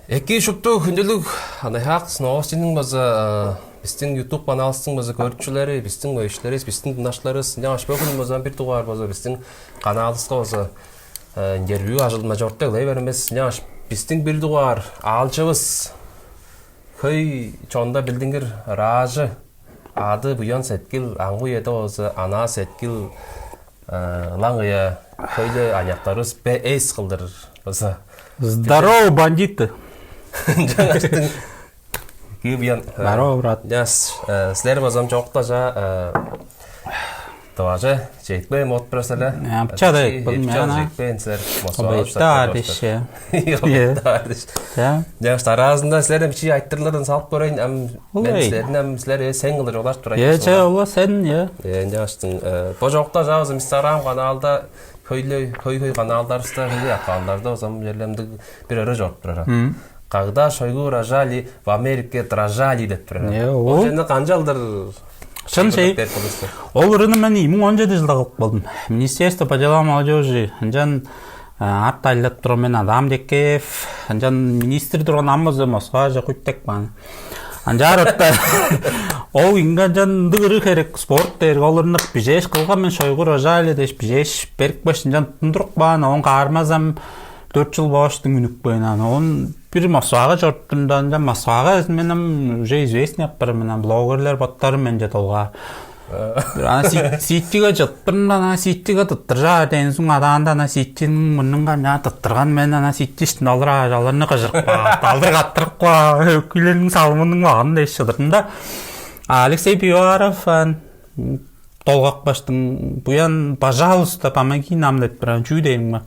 Эки шуптуу хүнделэг хаяхс новостын база бистин YouTube каналсын база көрчүлөрү бистин өйшлөрүс бистин дынашларыбыз яаш бөгүн база бир дугаар база бистин каналыбызга база интервью ажылма жортог лайбермес яаш бистин бир дугаар алжыбыз көй чонда билдиңер ражы ады буян сеткил аңгу еда база ана сеткил лаңгыя көйлө аяктарыбыз БС кылдыр база Здорово, бандиты! Жаңаштың күйбиян. Здорово, брат. Яс, сілер базам жоқтажа таважа жекпен мод прасала. Апчада екпен мәна. Жекпен сілер Обайта деше. Яс, таразында сілер әмші айттырларын салып көрейін, мен сілерін сілер сен қылыр олаш тұрайын. Че, ола сен, Ястың, бұ жоқтажа өзім Instagram каналда көй каналдарыста каналдарда озам жерлемдик бир ыры жоп турар. Когда Шойгу рожали в Америке дрожали деп турар. Ол жерде канжалдыр. Шын şey. Ол ырыны мен 2017 жылда кылып болдум. Министерство по делам молодежи анжан ат айлап турам мен Адам Декеев, анжан министр турган аммазы Москва жакуттек бан. Анжарытта ол инганжан дыры керек спорт дер олырнық бижеш кылган мен Шойгу рожали деш бижеш берк башынжан тундурук бан он кармазам 4 жыл баштың үнүк бойнан он bir Moskvaga jorttundan da Moskvaga menem уже известный аппар менен блогерлер боттарым менде толга. Ана ситиге жыттым ана ситиге тыттыржа денсуң адаанда ана ситинин мунунга мына тыттырган мен ана ситиштин алыра жаларны кыжыркпа, талдыр каттырыкпа, өкүлөрүнүн салымынын багын дешидирдим да. Алексей Пивоваров толгак баштың буян, пожалуйста, помоги нам деп бир жүйдейм.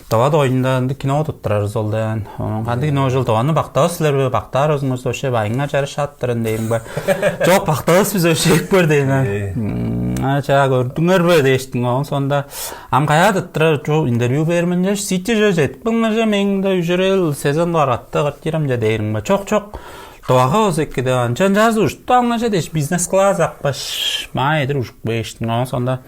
Тавада ойында кино туттырар золдан. Кандай кино жыл таваны бактасызлар, бактар өзүңүз оше байыңа жарышаттырын дейм ба. Жок, бактасыз биз ошек бер дейм. Ача көрдүңөрбү дештиң. Сонда ам каяда туттырар интервью бермен жаш сити жет. Буңа же меңде үжөрел сезон баратты кыртырам же дейм ба. Чок. Тавага өзекке анчан жазуу штаңа же деш бизнес класс акпаш. Майдыр ушук бештиң. Сонда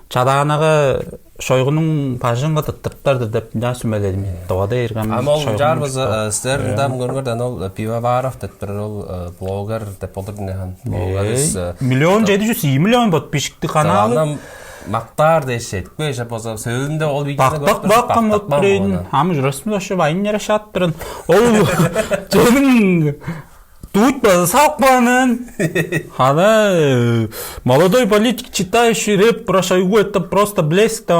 Чаданага Шойгунун пажынга тыттырттарды деп жасымеледим. Тавада эргем. Амол жарбыз силер дам көргөрдөн ол Пивоваров деп бир ол блогер деп болдурган. 1.700 миллион подписчикти каналы. Мактар дешет. Көйшө бозо сөзүндө ол видеону бактым. Ам журасмын ошы байын жарашаттырын. Ол жөнүң тут салкманын. Хана молодой политик, читающий рэп про Шойгу, это просто блеск.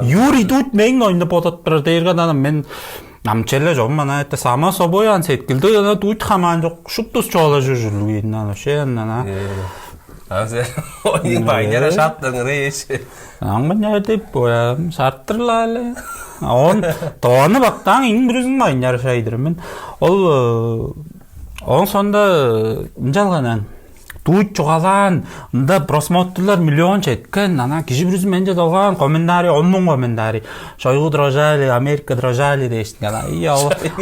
Юрий тут мен ойнап отат дерган мен намчеле жомман это само собой ансеткилди ана тут хаман жок шуптус чола жүрүлү ана шенана. Азе ойын байнера шаттың рейш. Аңман деп шарттырлале. Он тоны бактаң иң бүрүзүн байнера шайдырмын. Он сонда жалганан тут чугалан ында просмотрлар миллион четкен ана киши бүрүзү менде долган комментарий 10 000 комментарий Шойгу дрожали Америка дрожали дештин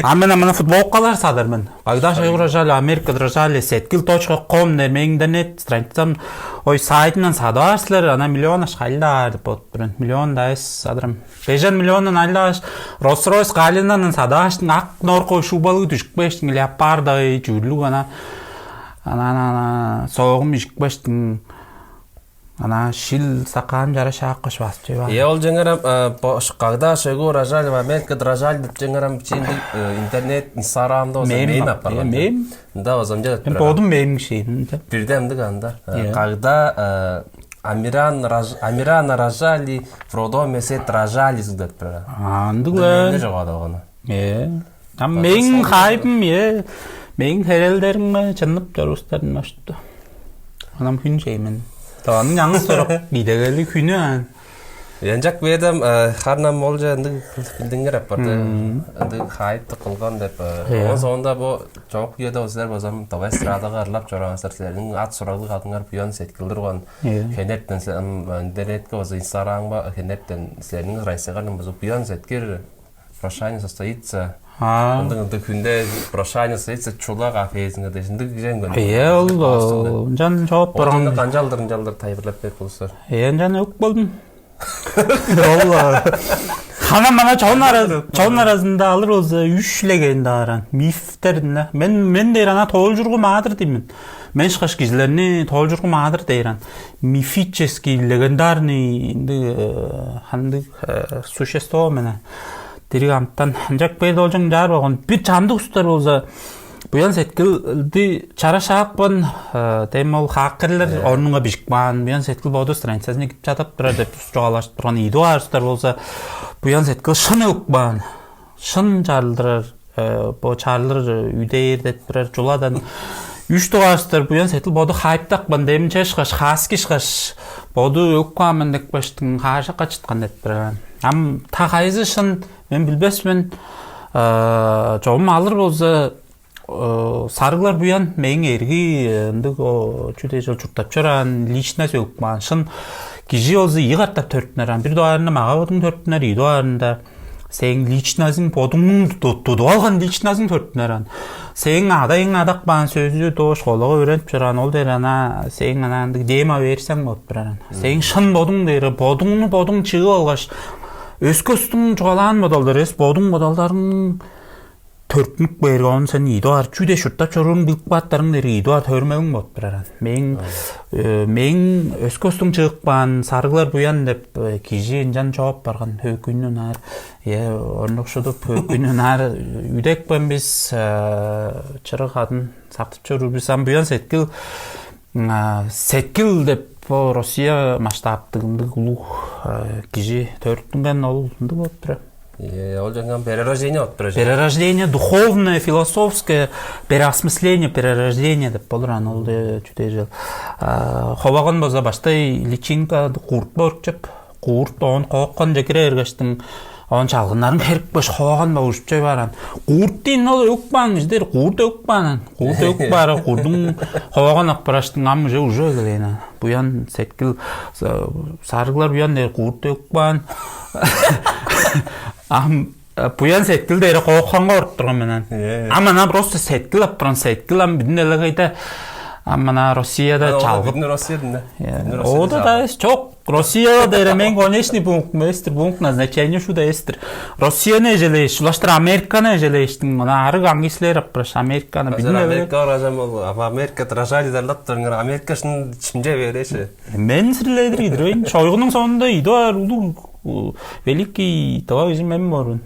ана мен футболкалар садырмын когда Шойгу дрожали Америка дрожали setkil.com мен интернет страницам ой сайтынан садарсызлар ана миллион ашкайлар деп отурун миллион да садырым 5 миллиондан айлаш Rolls-Royce галинанын садаштын ак норкой шубалыгы түшүкпештин леопардай жүрлүк ана соғым ишикпештин ана шил сакан жараша аккыш басып жеба. Ол жеңерем когда Шойгу рожали в Америке дрожали деп жеңерем интернет Инстаграмда мем аппарган. Мем? Да, озамжа. Мен бодум мем кишин. Бирдемдик анда. Когда Амирана рожали в роддоме се дрожали деп бир. Андыгла. Не жогады огону. Там мен хайпым мен херелдерим чынып жарустарын ашты. Анам күн жеймен. Таанын жаңы сорок бидегели күнү. Янжак бедем харнам молжа билдиңер апарды. Анды хайпты кылган деп. Сонда бу жок үйдө өзлөр бозам тавай страдага арлап жораңсар силердин ат сурагы катыңар буян сеткилдирган. Кенеттен интернетке өз Инстаграмга кенеттен силердин райсаганын бузуп буян сеткер прошание состоится 근데 근데 прошание sayısı çolak afeyizinde de şimdi güzel gün. ол жан жооп Onun барган. kanjaldır tayırlap беріп болсар. Жана өк болдум. Ол хана мана чоң арасында алыр болсо үшлеген дааран мифтерин. Мен дейрана тоолжургу маадыр деймин. Мен шкаш кишилерни тоолжургу маадыр дейран. Мифический, легендарный хандык существо менен. Дириг амттан анжак бейд олжың жар болгон бир жандык устар болсо буян сеткилди чара шаакпын дейм ол хакерлер орнунга бишикпан буян сеткил боду страницасына кирип жатып турар деп жогалашып турган идуарстар болсо буян сеткил шын өкпан шын чарлар бо чарлар үйдө эрдеп турар жуладан үч тугастар буян сеткил боду хайптакпын дейм чешкаш хаскишкаш боду өккамын деп баштын хашакка чыткан деп турар ам та кайсы шын мен билбесмин жоом алыр болсо сарыглар буян мең эрги ындык чүдей жол чуртап чоран личность өкман шын кижи болсо ыгартап төртүнөр бир дуарында мага бодуң төртүнөр үй дуарында сең личностьң бодуңун тутуп алган личностьң төртүнөр сең адайың адакпан сөзү то школага үйрөнүп чоран ол дейр ана сең анандык дема берсең болуп турар сең шын бодуң дейр бодуң чыгып алгаш өскөстүң жугалаан модалдар бодуң модалдарың төртүнүк берген сен идуар чүде шуртап чорун билип баттарың дери идуар төрмөгүң болуп турар мен өскөстүң чыгыкпан сарыглар буян деп кижи жан жооп барган өкүнүн ар орнокшодуп өкүнүн ар үйдөкпен биз чырык атын сактып чорубуз буян сеткил деп Россия масштабтыгындык улуу кижи төртүнгөн ол болуп турат. Ол жаңа перерождение болуп турат. Перерождение духовное, философское переосмысление, перерождение деп болор ол чүтей жыл. Хобаган болсо баштай личинка курт борчуп, курт он коккон жекире эргештин он чалгындарын керип бош хобаган болушуп жой баран. Курттин ол өкпан издер, курт өкпан бары курдун хобаган акпараштын амы же уже келена. Буян сеткил сарыглар буян дер курт өкпан. Буян сеткил дейре кокконго уруп турган менен. Амана просто сеткил аптыран сеткил бидин эле кайта амана Россияда чалгып. Бидин Россияда. Ода да чок. Россия дейре мен конечный пункт назначения шуда эстер. Россияны желейш, улаштыр Американы желейштин. Мына арык аңгислер апраш Американы бидин эле. Америка ражам ол Америка тражали дарлап турган Америкашын чимже береши. Мен сирледир идирейин. Шойгунун сонунда идуар улуу великий товарищ мен борун.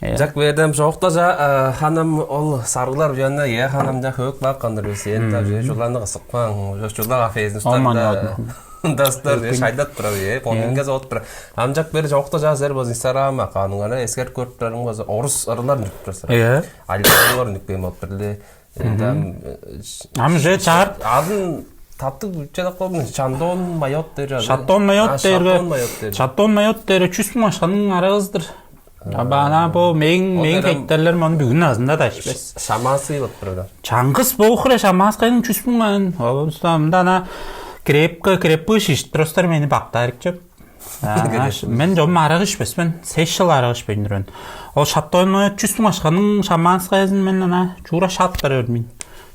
Жак бердем жоқта жа ханым ол сарыглар жанна ханым жа хөк баккандыр сен та жоланы кысыкпаң жолага афезин устанда дастар шайдат турабы поминге зот тура амжак бери жоқта жа зер боз Инстаграм аканыңа эскер көрүптөрүң боз орус ырылар нүк турса албалар нүк бем отурле ам же чар адын таптык чадак колдун Шандон майот дер Шаттон майот дер чүсмү ашанын арабыздыр Бана бо мен кетерлер мен бүгүн азында да ишпес. Шамасы болуп турат. Чаңгыс боохура шамаскайдын чүсмүн. Обустамда ана крепкий шиштростор мени бактар чөп. Мен жом арак ишпес мен 6 жыл арак ишпейм жүрөм. Ол шаттоймой чүсмүн ашканын шамаскайдын мен ана чуура шаттар өрмүн.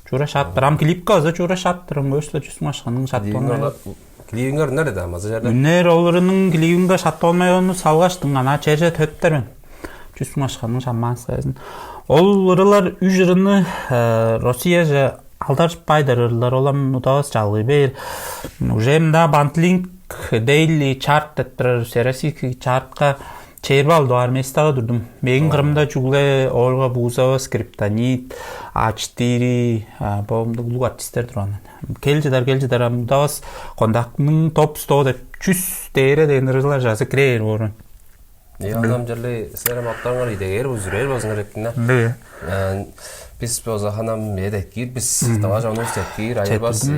Чуура шаттар ам клипка за чуура шаттырым өстө чүсмүн ашканын шаттоймой. Клиюңөр нерде амаза жерде? Үнер олорунун клиюңга шаттолмойону салгаштың ана черже төттөрүн. Чүсмүн ашканын шамаскайдын. Ол ырылар үжүрүнү Россия же алдарышпайдыр ырылар олам утабыз жалгый бер. Уже мында бантлинг дейли чарт деп российский чартка чейрбал дуар местага турдум. Мен Кырымда жугле Ольга Бузова, Скриптонит, А4, боомдук улуу артисттер турган. Келжидар мудабыз кондактын топ 100 деп 100 дейре деген ырылар жазы кирер борун. Адам жерле сэрем аттаңар идегер үзүрөр болсуңар эптине. Biz boza hanım yedekir, biz tavaş unutekir, ayırbas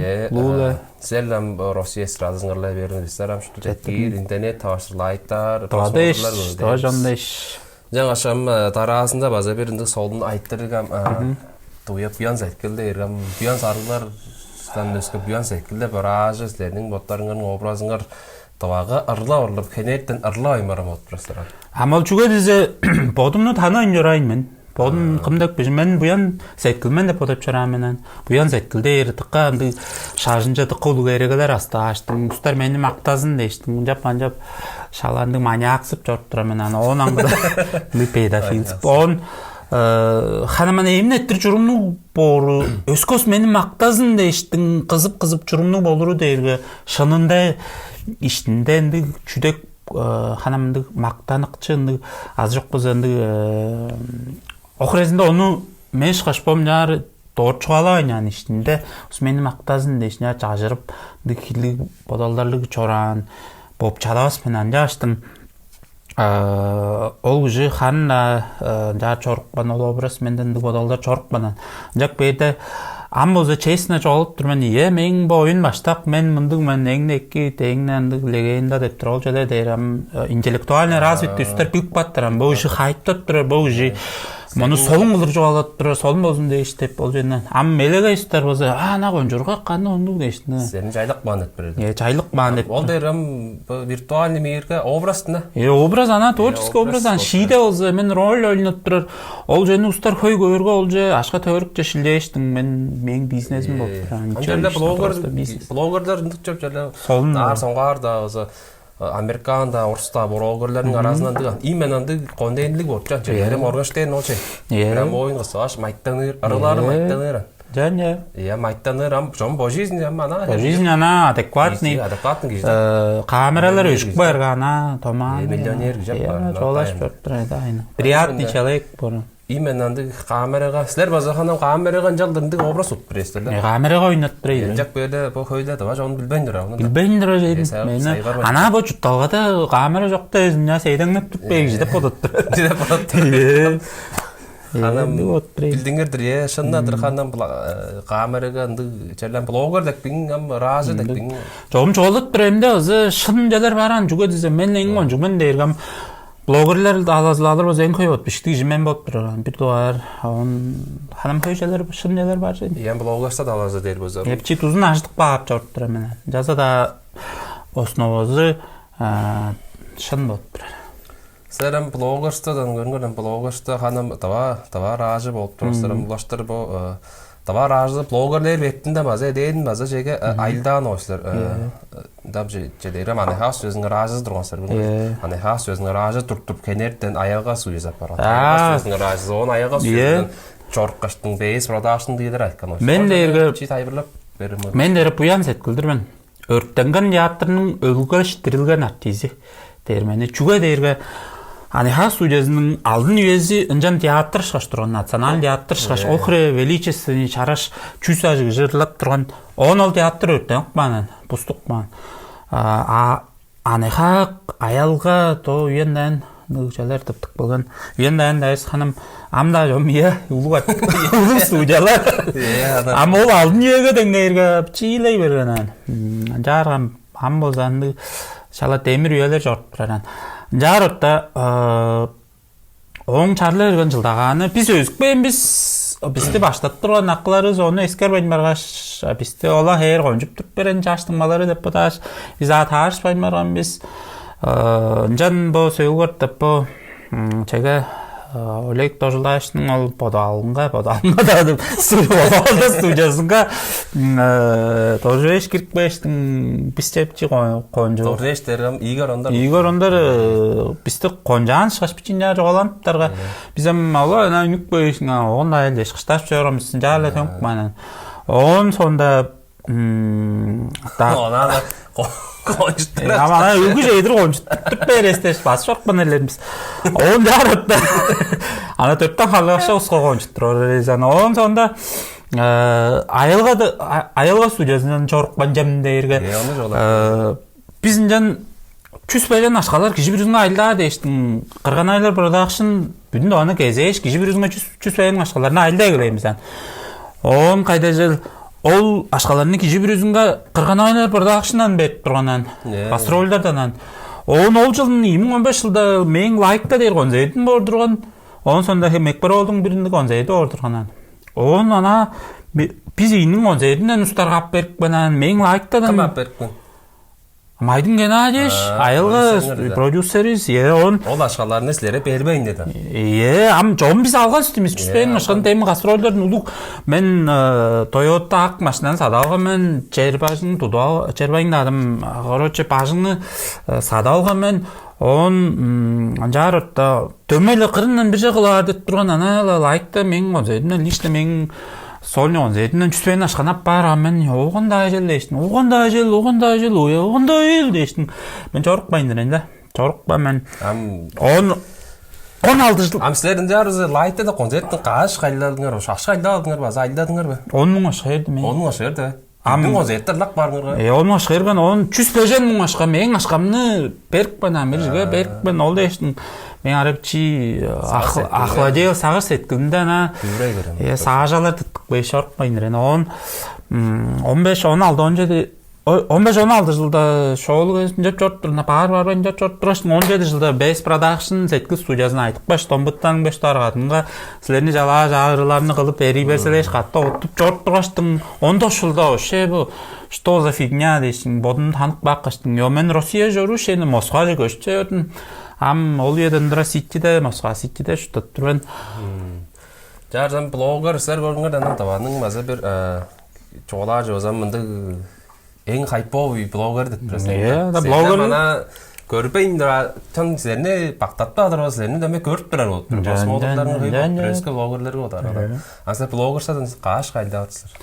Selam Rusya sırasında verin isterim şu tekir, internet tavaşlaytar, tavaş ondaş. Жаңа шам тарасында база беринде солдун айттыргам туяп буян зайткылды эргам буян сарылар стан өскө буян зайткылды бараж силердин боттарыңардын образыңар тавага ырлап кенеттен ырлап аймарам отурасыздар. Амал чуга дизе бодумну таныйын жорайын мен. Bodun kımdak bizim men buyan setkilmen de podap çaramenen. Buyan setkilde yeri tıkka andı şarjınca tıkka ulu geregeler hasta açtım. Ustar meni maktazın deştim. Uncap pancap şalandı manyak sıp çortturamen. On angıda pedofil sıp. On hanıman emin ettir çurumlu boru. Öskos meni maktazın deştin. Kızıp çurumlu boluru dergi. Şanında iştinde endi çüdek hanımdı maktanıkçı az çok bozandı okurezinde onu men şaşpom nar doğru çoğalayın yani işinde meni maktazın deşine çağırıp dikili bodallarlık çoran bop çalas menen yaştım ol gücü hanna ja çorukpan ol obras menden de bodallar çorukpanan jak beyde amma o'zi chesna jolib turman iye men bu oyun baştaq men munduk men engdeki tegnandik legenda deb turolchada deram intellektualniy развитый üstler büyük battıram bu işi hayttab turar bu işi Monu solun bulur joğalat durar solun bozun deyiş dep ol jendan am melega üstler boza ana konjurga qanday onduk deyişni Senin çaylık banet berdi. Çaylık banet. Ol deram virtualniy miyirge obrazna. Obraz ana творческий образдан шийде болса мен роль ойнап турар. Ол жөнү устар хой көргө ол же ашка төрүкчө шилдештин мен бизнесим болуп турат. Анчалда блогерлер ындык жап жала. Нар соңгарда болса Amerika'da, Rus'ta, bloggerların arasından imенно kontenlik var. Çevrem Morgenstern o şey. Прям oyun kısaş, mayttanır, araları mayttanır. Жане. Я mayttanır am, жон по жизни am ana. По жизни она адекватный. Камералар өшүк баргана, тома. Миллионер жап. Жолаш берип турат, айна. Приятный человек бұрын. Именно камераға, сілер базаханам камераға жалдырынды образ ұтып бірестілер. Камераға ойнат тұрайды. Жақ бөйді бұл қойды да, жоны білбейндір. Білбейндір жайды. Ана бұл жұтталғада камера жоқта өзіне сейдіңніп түппейгі жидеп бодаттыр. Жидеп бодаттыр. Ханам білдіңірдір, шыннадыр ханам камераға чәлен блогер дәкпің, разы дәкпің. Жоғым жолыт бір әмді өзі шын жәлер баран жүгі десе мен ең жүгін дейіргім. Bloggerlar da alazlalar o zen koyuyor. Biştik jimen bot duran. Bir dolar. Hanım koyucular şun neler var şey. Yani bloggersa da alazla değil bu zaman. Hepçi tuzun açtık bağıp çort duran menen. Jaza da osnovozu şun bot duran. Seram bloggersta da görünürüm bloggersta hanım tava razı bolup durur. Seram ulaştır bu tava razı bloggerler vektinde bazı deyin bazı şeyge ayıldan oyslar. Dabcı çedirem hani has sözün razı durğansar bunu. Hani has sözün razı tutup kenerden ayağa suyu zaparat. Has sözün razı on ayağa suyu. Çorqaştın beys rodasın diýer aytkan oýsa. Men derge çit aýbyrlap berim. Men derge buyan setgildirmen. Örtdengen teatrnyň ölgüşdirilgen artizi termeni çuga derge Hani has sujuzynyň aldyn üyesi ынжан teatr şaşdyran, nasional teatr şaş, ohre величественный çaraş çüsajy jırlap turgan 10 teatr örtden banan, pustukman. Aneha ayalga to üyenden nıgçalar tıptık bolgan. Üyenden dayız hanım amda jomiye ulugat. Ulug sujalar. Am ol aldyn üyege deňerge çiýley bergen. Jargam ham bolsandy şala demir üyeler jorp turan. Jarıkta oň çarlar ergen жылдаганы biz özükben bizde başlatıp duran aklarız onu eskerbeň bargaş bizde ola her gonjup turup beren jaştymmalary dep botaş biz atarışpaň bargan biz ынжан bu söýgürtip bu çege Oleg Tojlaşnyň ol podalynga da stujasynga Tojlaş kirkbeştiň biçepçi konjo. Tojlaş derem Igor ondar bizde konjan şaşpyçyn jogalantypdarga bizem ala ana nükbeşiň onda elde şyştaş jöramyz jala tönkmanan. On sonda ona da konjutlar. Ama ögü jeýdir konjuttup berestes bas şokman ellerimiz. On jarıtda. Ana töpten halgaşa usga konjuttur rezan. On sonda ayılga sujuzynyň çorukpan jemdeýerge. Biz ынжан küsbelen aşgalar kişi bir yüzüne ayılda deştin. Kırgan aylar production bütün de onu gezeş kişi bir yüzüne küsbelen aşgalarına ayılda geleyimizden. On kaydajıl ol aşgalarını kişi bir yüzüne kırgan aylar production'dan berip turganan. Gastrollardan. On ol yılın 2015 yılda men like'da der gonzaytın bordurgan. On sonda Mekber oldun birinde gonzaytı ordurganan. On ana biz inin gonzaytından ustar gap berip banan men like'dan. Gap berip. Майдын Геннадьевич, айылғы продюсеріз, он... Ол ашқаларын эслере бербейін деді. Жон біз алған үстіміз, күспейін, ашқан тайымы ғасыролдардың ұлық. Мен Toyota ақ машинаны садалға, мен чербайын адым, ғороче бажыны садалға, мен он жарытта төмелі қырыннан бір жағыларды тұрған анайла лайкта мен ғозайдымнан, лишті мен Солны он зетінен жүспейін ашқанап бар, мен оғында жел дейштін, оғында жел дейштін. Мен жорықпайын дірейді, жорықпа мен. 16 жыл. Сілердің жарызы лайтты да қонзеттің қаш қайладыңар, шаш қайладыңар ба, зайладыңар ба? 10 мың ашқа ерді мен. 10 мың ашқа ерді. Мен қонзеттір лақ барыңар ба? 10 мың ашқа ерген, 100 мың ашқа, мен ашқамны берікпен, Америкаға берікпен, ол дейштін. Мен арабчи ахладел сағыр сеткілінде сағажалар тұттық бейші орықпайын рен. 15-16 жылда шоуылы жеп жорттырына бар-барбайын жеп жорттырашын. 17 жылда бейс продакшн сеткіл студиясын айтық баш, томбыттан беш тарғатынға сілеріне жала жағырыларыны қылып әрі берселеш қатта оттып жорттырашытың. 19 жылда оше бұл что за фигня дейсің, бодын танық баққаштың. Мен Россия жору шені Москва же көште өтін. Ол едіндіра Ситиде, Москва Ситиде жұттып тұрын. Жарзан блогер, сілер көріңдер әнің табаның маза бір чоғалар жозан мұнды ең хайповый блогер деп тұрасың. Блогер мана көріпейін тон сілеріне бақтатты адырға сілеріне дәме көріп тұрар олып тұрар. Бос модықтарын ғайып прескі блогерлері отар. Асылы блогер садан қаш қайда отсыр?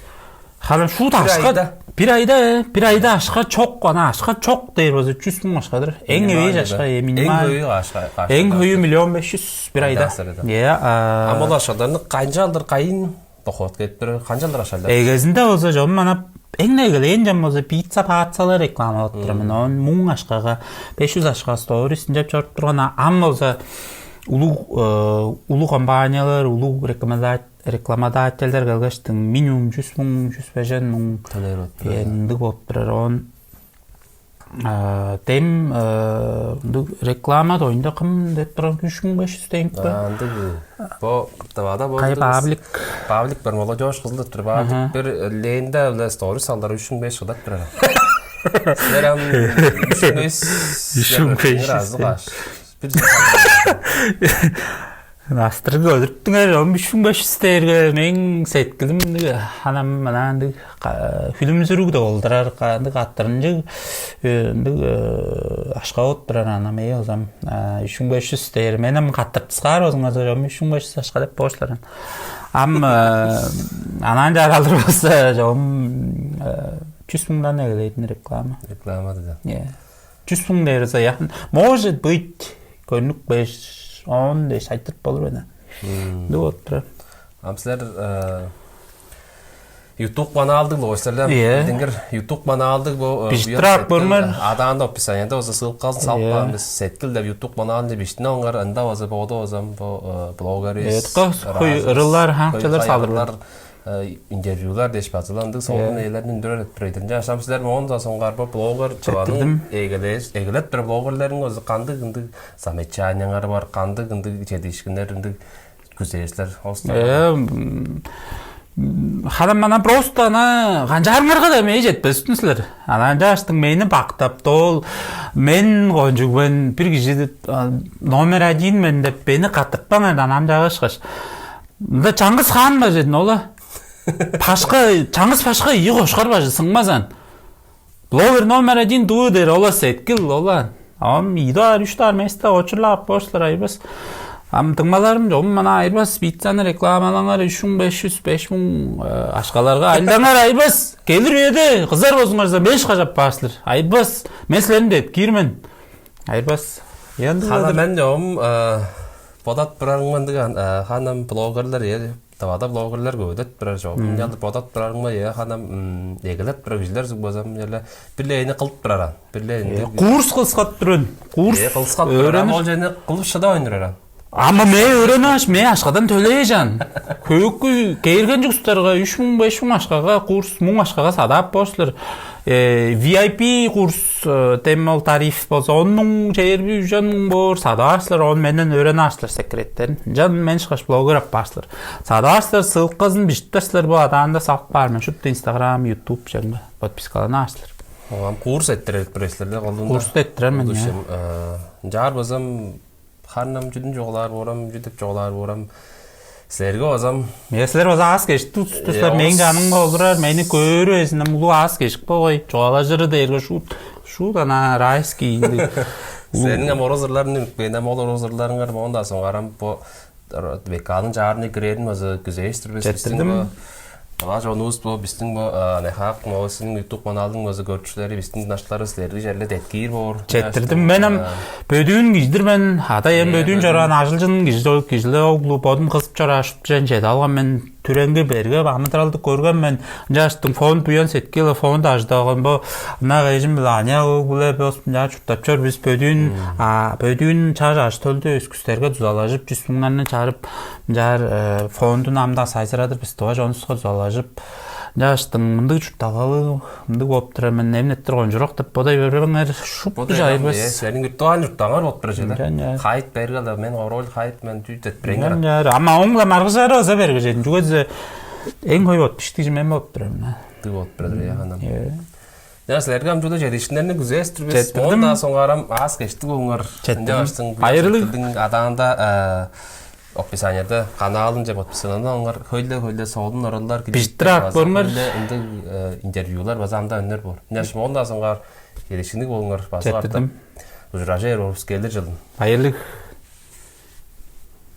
Халым шу ташқа bir ayda aşka çok wana aşka çok değil o 300 bin aşkadır. En büyük aşka minimal. En büyük 1.500.000 bir ayda. Ya. Ama da aşağılarını kancalıdır kayın doxot kettir. Kancalıdır aşağılar. Egezinde olsa jom mana en negelen jam olsa pizza patsalar reklam alıptırım. On mun aşkaga 500 aşka storiesini jap çorp turgana amma olsa ulu kompaniyalar, ulu reklamodateller galgaştın minimum 100 mun, 150 mun endik bolup turar. On dem reklama doyunda kim dep turan 3500 teng be. Bu tavada bu. Public bir mola joş kızdı tur. Bir lende stories aldılar 3500 kadar turar. Sizler 3500 razı kaç. Astırgı öldürttünger 15.500 terge men setkildim hanam manandı film zürügde oldurar kandı qattırınca aşka otturar anam ey ozam 1500 ter menem qattırtısqar ozunga 1500 aşka dep boşlaran am anan jaraldır bolsa jom 100 мыңдан egeleydin reklama da ya 100 мың derse yakın может быть көрүнүк 5-10 деш айтып болор эне. Доктор. Амсылар YouTube каналдык лоштарлар. Деңгер YouTube каналдык бу биштирак болмор. Адаанда описаниеда оза сылып калсын салпан биз сеткил деп YouTube каналында биштине оңгар анда оза бодо озам бу блогерис. Рылар ханчалар салдырлар. Interviewlar deş bazılandı. Sonun eylerinin dörret bireyden. Yaşam sizler mi ondan sonra bu blogger çoğanın egelet bir bloggerlerin özü kandı gındı Samet Çağınyanlar var kandı gındı çedişkinler gındı güzeyesler. Halam bana просто ana ganjarlarga da mey jetpesdinsizler. Ana jaştın meni baktap dol men gonjugben bir kişi номер 1 men dep beni katırtpana anam jagışkış. Da Çangız Han mı jedin ola? Çangız Paşka iyi koşkar başı sığmazan. Blogger номер 1 du der ola setkil ola. Am idar 3 tar mesle oçurlap boşlar aybas. Am tыңмаларым жом мана айырбас биттаны рекламалаңар 3500-5000 ашкаларга айданар айбас келир еді кыздар болсуңарса 5 кажап барсыздар айбас мен силердин деп кирмен айбас енді хана мен жом подат барарыңман деген ханам блогерлер тавада блогерлер көдөт барар жом ялды подат барарыңма ханам егелет барар кишилер базам эле бирлейни кылып бараран бирлейни курс кылсат турун курс кылсат туран ол жана кылып шада ойнуран Ama me öğreniş, me aşkadan töleyecan. Köykü kelgen jugustarga 3000-5000 aşkaga kurs, 1000 aşkaga sadap boşlar. VIP kurs temel tarif bolsa 10.000 çeyirbi 100.000 bor sadarslar, on menden öğrenarslar sekretlerin. Jan men çıkış blogger yapaslar. Sadarslar sılk kızın biştarslar bu adanda sak barman. Şutta Instagram, YouTube janga podpiskalanarslar. Oğam kurs ettirer preslerle qalında. Kurs ettirer men ya. Jar bazam xannam jüdün joğlar boram, jüdüp joğlar boram. Sizlerge bazam Mesler o az geçti. Tutuslar men canım boldurar, meni körü esinden ulu az geçip boy. Çoğalajırı da erge şu da na raiski. Senin hem orozlarını ben hem orozlarını var ondan sonra aram bu vekalın jarını girerim bazı güzeldir Çettirdim. Valla onuz bu bizim bu ne hak mouse'un YouTube kanalının bazı görüntüleri bizim naşları sizlerge жерle detkir bor. Çettirdim benim bödüğün gizdir ben hada hem bödüğün jaran ajılcının gizli oğlu bodum kısıp jaraşıp jende algan men türenge berge bamıtraldı görgen men jaştın fon buyan setkili fon da ajdağın bu na rejim bilanya oğlu bos ya çutap çör biz bödüğün çaraş tölde ösküsterge düzalajıp cüsmünlerini çağırıp jar fondu namda sayzıradır biz toğa jonusqa düzalajıp jaştın mındık çutagalı mındık optira men nemnettir onjuroq dep boday berbenger şup jayır bes senin yurttan yurttangar optira hayt berge men orol hayt men tütet brenger ama onunla margıjara oza bergejedin jugoz en koy otpişti men optira du optira ya hanım ya sizlerge am juda jedişlerini güzeldir biz ondan sonra aram az geçti onlar jaştın hayırlı adanda описаниеда каналын подписананда onlar höyle soğudun oralar Биштрак бормар интервьюлар базамда өнер бор. Нәшме ondan sonra gelişini onlar bazı artık. Ужражер орус келдир жылын. Hayırlı